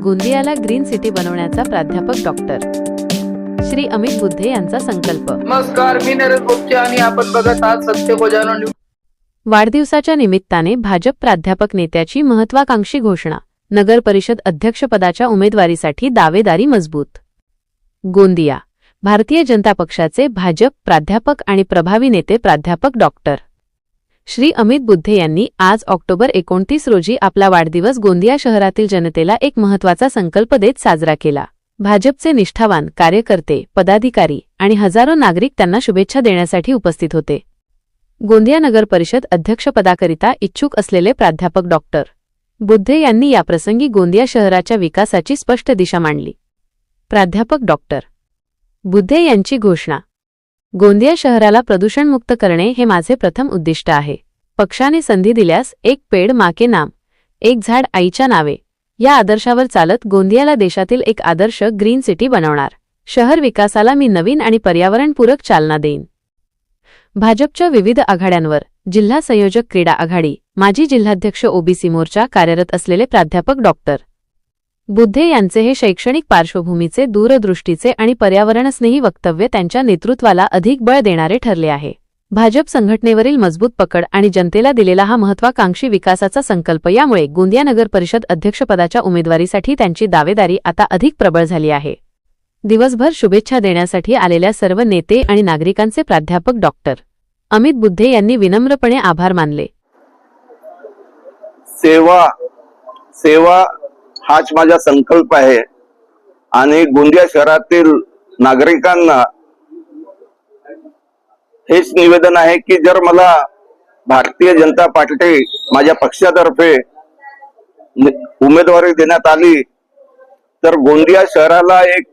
गोंदियाला green city बनवण्याचा प्राध्यापक doctor Shri Amit बुद्धे यांचा संकल्प। नमस्कार, मी नरेश बोपचे आणि आपण बघत आहात सत्य को जानो न्यूज। वाढदिवसाच्या निमित्ताने भाजप प्राध्यापक नेत्याची महत्वाकांक्षी घोषणा। नगर परिषद अध्यक्षपदाच्या उमेदवारीसाठी दावेदारी मजबूत। गोंदिया भारतीय जनता पक्षाचे भाजप प्राध्यापक आणि प्रभावी नेते प्राध्यापक डॉक्टर श्री अमित बुद्धे यांनी आज ऑक्टोबर 29 रोजी आपला वाढदिवस गोंदिया शहरातील जनतेला एक महत्त्वाचा संकल्प देत साजरा केला। भाजपचे निष्ठावान कार्यकर्ते, पदाधिकारी आणि हजारो नागरिक त्यांना शुभेच्छा देण्यासाठी उपस्थित होते। गोंदिया नगर परिषद अध्यक्षपदाकरिता इच्छुक असलेले प्राध्यापक डॉक्टर बुद्धे यांनी याप्रसंगी गोंदिया शहराच्या विकासाची स्पष्ट दिशा मांडली। प्राध्यापक डॉक्टर बुद्धे यांची घोषणा। गोंदिया शहराला प्रदूषणमुक्त करणे हे माझे प्रथम उद्दिष्ट आहे। पक्षाने संधी दिल्यास एक पेड माँ के नाम, एक झाड आईच्या नावे या आदर्शावर चालत गोंदियाला देशातील एक आदर्श ग्रीन सिटी बनवणार। शहर विकासाला मी नवीन आणि पर्यावरणपूरक चालना देईन। भाजपच्या विविध आघाड्यांवर जिल्हा संयोजक क्रीडा आघाडी, माजी जिल्हाध्यक्ष ओबीसी मोर्चा कार्यरत असलेले प्राध्यापक डॉक्टर बुद्धे यांचे हे शैक्षणिक पार्श्वभूमीचे, दूरदृष्टीचे आणि पर्यावरणस्नेही वक्तव्य त्यांच्या नेतृत्वाला अधिक बळ देणारे ठरले आहे। भाजप संघटनेवरील मजबूत पकड आणि जनतेला दिलेला हा महत्वाकांक्षी विकासाचा संकल्प यामुळे गोंदिया नगर परिषद अध्यक्षपदाच्या उमेदवारीसाठी त्यांची दावेदारी आता अधिक प्रबळ झाली आहे। दिवसभर शुभेच्छा देण्यासाठी आलेल्या सर्व नेते आणि नागरिकांचे प्राध्यापक डॉक्टर अमित बुद्धे यांनी विनम्रपणे आभार मानले। सेवा हाच माझा संकल्प आहे आणि गोंदिया शहरातील नागरिकांना हेच निवेदन आहे की जर मला भारतीय जनता पार्टी माझ्या पक्षातर्फे उमेदवारी देण्यात आली तर गोंदिया शहराला एक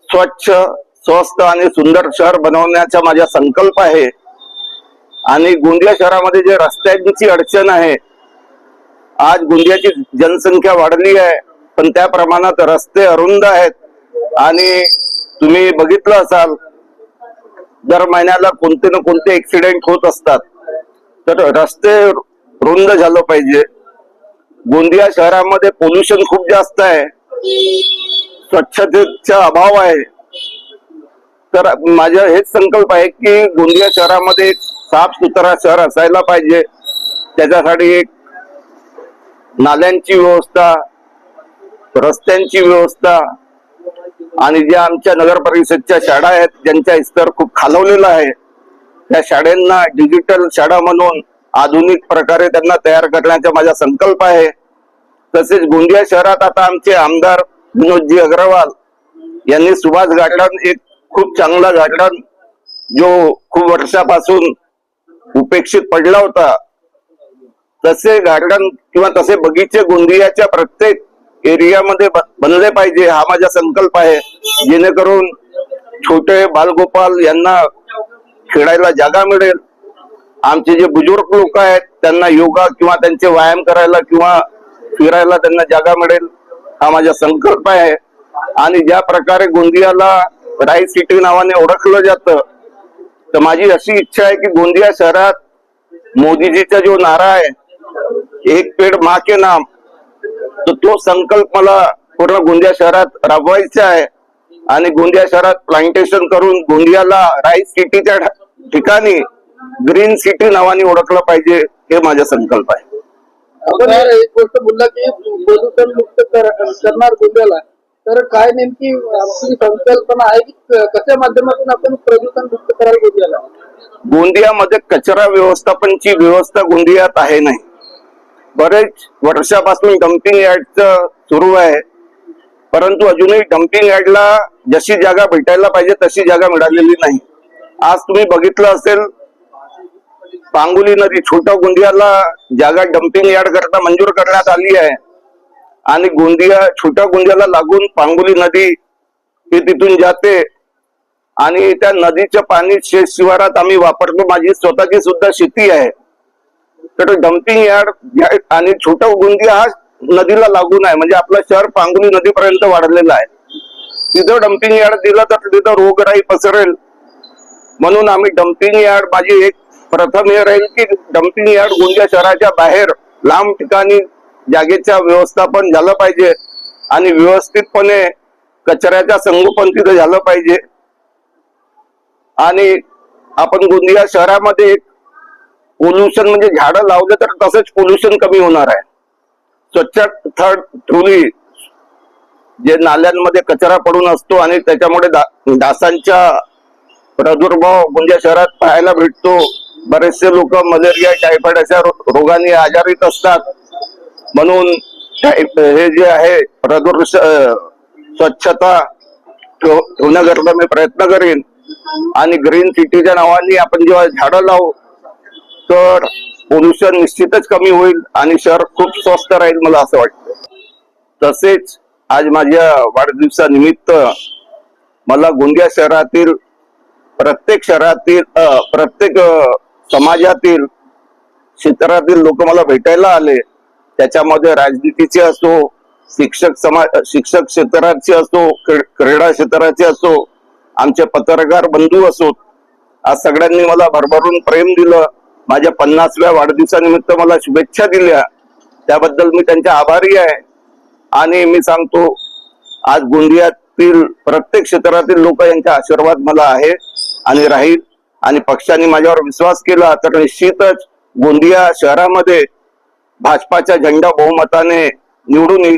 स्वच्छ, स्वस्थ आणि सुंदर शहर बनवण्याचा माझा संकल्प आहे। आणि गोंदिया शहरामध्ये जे रस्त्यांची अडचण आहे, आज गोंदियाची जनसंख्या वाढली आहे पण त्या प्रमाणात रस्ते अरुंद आहेत आणि तुम्ही बघितलं असाल दर महिन्याला कोणते ना कोणते ऍक्सिडेंट होत असतात। तर रस्ते रुंद झालं पाहिजे। गोंदिया शहरामध्ये पोल्युशन खूप जास्त आहे, स्वच्छतेचा अभाव आहे। तर माझा हेच संकल्प आहे की गोंदिया शहरामध्ये एक साफ सुथरा शहर असायला पाहिजे। त्याच्यासाठी एक नाल्यांची व्यवस्था, रस्त्यांची व्यवस्था आणि ज्या आमच्या नगर परिषदच्या शाळा आहेत ज्यांचा स्तर खूप खालवलेला आहे त्या शाळांना डिजिटल शाळा म्हणून आधुनिक प्रकारे त्यांना तयार करण्याचा माझा संकल्प आहे। तसेच गोंदिया शहरात आता आमचे आमदार विनोदजी अग्रवाल यांनी सुभाष गार्डन, एक खूप चांगला गार्डन जो खूप वर्षापासून उपेक्षित पडला होता, तसे गार्डन किंवा तसे बगीचे गोंदियाच्या प्रत्येक एरियामध्ये बनले पाहिजे हा माझा संकल्प आहे। जेणेकरून छोटे बालगोपाल यांना खेळायला जागा मिळेल, आमचे जे बुजुर्ग लोक आहेत त्यांना योगा किंवा त्यांचे व्यायाम करायला किंवा फिरायला त्यांना जागा मिळेल हा माझा संकल्प आहे। आणि ज्या प्रकारे गोंदियाला राईट सिटी नावाने ओळखलं जातं, तर माझी अशी इच्छा आहे की गोंदिया शहरात मोदीजीचा जो नारा आहे एक पेड माँ के नाम, तो संकल्प मला पूर्ण गोंदिया शहरात राबवायचा आहे। आणि गोंदिया शहरात प्लांटेशन करून गोंदियाला राईस सिटीच्या ठिकाणी ग्रीन सिटी नावाने ओळखलं पाहिजे, हे माझा संकल्प आहे। आपण एक गोष्ट बोलला की प्रदूषण मुक्त करणार गोंदियाला, तर काय नेमकी आपली संकल्पना आहे की कशा माध्यमातून आपण प्रदूषण मुक्त कराल गोंदियाला? गोंदियामध्ये कचरा व्यवस्थापनची व्यवस्था गोंदियात आहे नाही। बरेच वर्षापासून डम्पिंग यार्डचं सुरू आहे, परंतु अजूनही डम्पिंग यार्डला जशी जागा भेटायला पाहिजे तशी जागा मिळालेली नाही। आज तुम्ही बघितलं असेल पांगुली नदी, छोट्या गोंदियाला जागा डम्पिंग यार्ड करता मंजूर करण्यात आली आहे आणि छोट्या गोंदियाला लागून पांगुली नदी ही तिथून जाते आणि त्या नदीचं पाणी शेत शिवारात आम्ही वापरतो। माझी स्वतःची सुद्धा शेती आहे। तर डम्पिंग यार्ड आणि छोटा गोंदिया हा नदीला लागून आहे, म्हणजे आपलं शहर पांगुली नदीपर्यंत वाढलेलं आहे। तिथं डम्पिंग यार्ड दिलं तर तिथं रोगराई पसरेल, म्हणून आम्ही डम्पिंग यार्ड, माझी एक प्रथम हे राहील की डम्पिंग यार्ड गोंदिया शहराच्या बाहेर लांब ठिकाणी जागेचं व्यवस्थापन झालं पाहिजे आणि व्यवस्थितपणे कचऱ्याच्या संगोपन तिथं झालं पाहिजे. आणि आपण गोंदिया शहरामध्ये पोल्युशन म्हणजे झाडं लावलं तर तसंच पोल्युशन कमी होणार आहे. स्वच्छ ठेवली, जे नाल्यांमध्ये कचरा पडून असतो आणि त्याच्यामुळे डासांच्या प्रादुर्भाव गोंदिया शहरात पाहायला भेटतो. बरेचसे लोक मलेरिया, टायफॉइड अशा रोगाने आजारित असतात. म्हणून हे जे आहे स्वच्छता ठेवण्याकरता मी प्रयत्न करेन. आणि ग्रीन सिटीच्या नावाने आपण जेव्हा झाडं लावू तर पोल्युशन निश्चितच कमी होईल आणि शहर खूप स्वस्त राहील, मला असं वाटतं. तसेच आज माझ्या वाढदिवसानिमित्त मला गोंदिया शहरातील प्रत्येक समाजातील क्षेत्रातील लोक मला भेटायला आले. त्याच्यामध्ये राजनीतीचे असो, शिक्षक क्षेत्राचे असो, क्रीडा क्षेत्राचे असो, आमचे पत्रकार बंधू असोत, आज सगळ्यांनी मला भरभरून प्रेम दिलं. माझ्या 50व्या वाढदिवसानिमित्त मला शुभेच्छा दिल्या. त्याबद्दल मी त्यांच्या आभारी आहे. आणि मी सांगतो, आज गोंदियातील प्रत्येक क्षेत्रातील लोक यांचा आशीर्वाद मला आहे आणि राहील. आणि पक्षाने माझ्यावर विश्वास केला तर निश्चितच गोंदिया शहरामध्ये भाजपाचा झेंडा बहुमताने निवडून येईल.